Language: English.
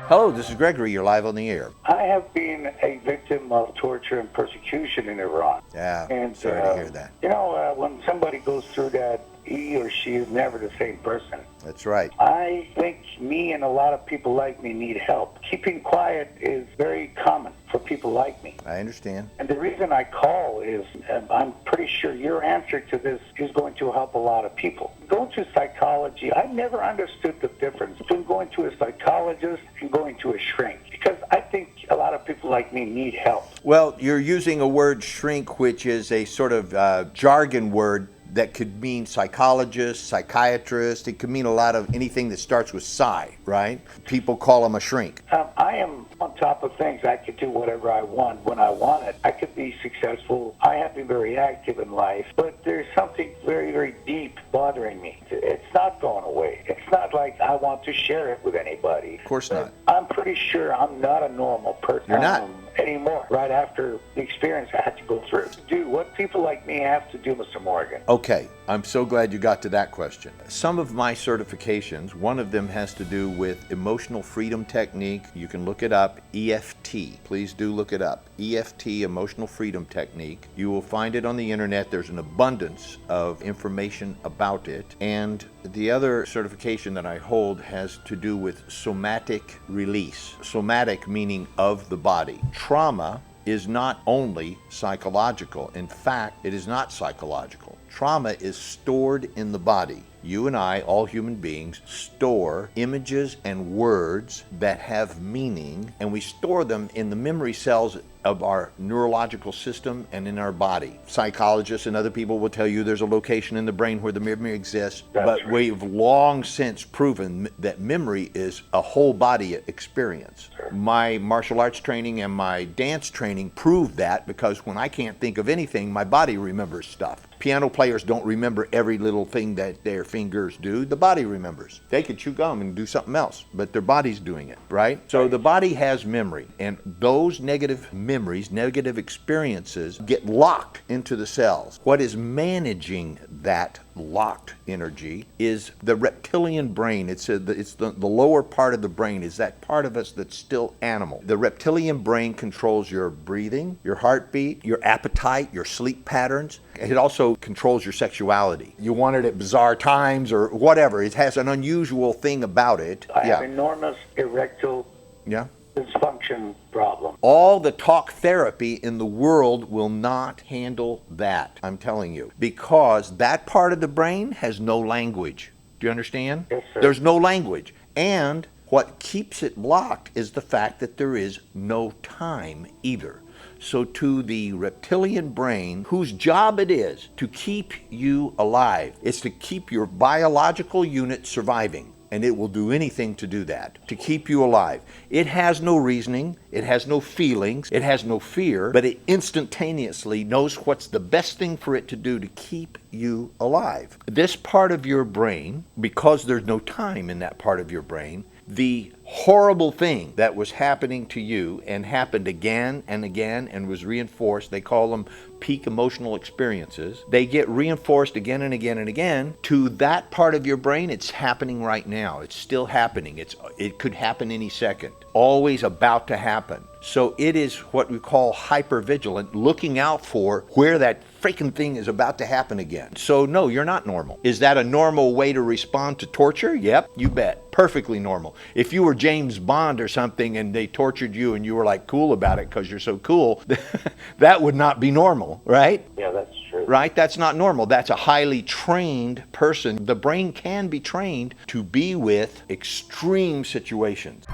Hello, this is Gregory. You're live on the air. I have been a victim of torture and persecution in Iran. Yeah, And, sorry to hear that. When somebody goes through that, he or she is never the same person. That's right. I think me and a lot of people like me need help. Keeping quiet is very common for people like me. I understand. And the reason I call is I'm pretty sure your answer to this is going to help a lot of people. Going to psychology, I never understood the difference between going to a psychologist and going to a shrink, because I think a lot of people like me need help. Well, you're using a word shrink, which is a sort of jargon word that could mean psychologist, psychiatrist. It could mean a lot of anything that starts with psi, right? People call them a shrink. I am on top of things. I could do whatever I want when I want it. I could be successful. I have been very active in life, but there's something very, very deep bothering me. It's not going away. It's not like I want to share it with anybody. Of course not. I'm pretty sure I'm not a normal person. You're not. Anymore, right after the experience I had to go through. Do what people like me have to do, Mr. Morgan. Okay, I'm so glad you got to that question. Some of my certifications, one of them has to do with emotional freedom technique. You can look it up, EFT. Please do look it up. EFT, emotional freedom technique. You will find it on the internet. There's an abundance of information about it. And the other certification that I hold has to do with somatic release. Somatic meaning of the body. Trauma is not only psychological. In fact, it is not psychological. Trauma is stored in the body. You and I, all human beings, store images and words that have meaning, and we store them in the memory cells of our neurological system and in our body. Psychologists and other people will tell you there's a location in the brain where the memory exists, but we've long since proven that memory is a whole body experience. My martial arts training and my dance training proved that, because when I can't think of anything, my body remembers stuff. Piano players don't remember every little thing that their fingers do. The body remembers. They could chew gum and do something else, but their body's doing it, right? So the body has memory, and those negative memories, negative experiences get locked into the cells. What is managing that locked energy is the reptilian brain. It's the lower part of the brain, is that part of us that's still animal. The reptilian brain controls your breathing, your heartbeat, your appetite, your sleep patterns. It also controls your sexuality. You want it at bizarre times or whatever. It has an unusual thing about it. I have enormous erectile dysfunction problem. All the talk therapy in the world will not handle that, I'm telling you, because that part of the brain has no language. Do you understand? Yes, sir. There's no language. And what keeps it blocked is the fact that there is no time either. So to the reptilian brain, whose job it is to keep you alive, it's to keep your biological unit surviving. And it will do anything to do that, to keep you alive. It has no reasoning, it has no feelings, it has no fear, but it instantaneously knows what's the best thing for it to do to keep you alive. This part of your brain, because there's no time in that part of your brain, the horrible thing that was happening to you and happened again and again and was reinforced, they call them peak emotional experiences, they get reinforced again and again and again. To that part of your brain, it's happening right now. It's still happening. It could happen any second. Always about to happen. So it is what we call hypervigilant, looking out for where that freaking thing is about to happen again. So no, you're not normal. Is that a normal way to respond to torture? Yep, you bet. Perfectly normal. If you were James Bond or something and they tortured you and you were like cool about it because you're so cool, that would not be normal, right? Yeah, that's true. Right? That's not normal. That's a highly trained person. The brain can be trained to be with extreme situations.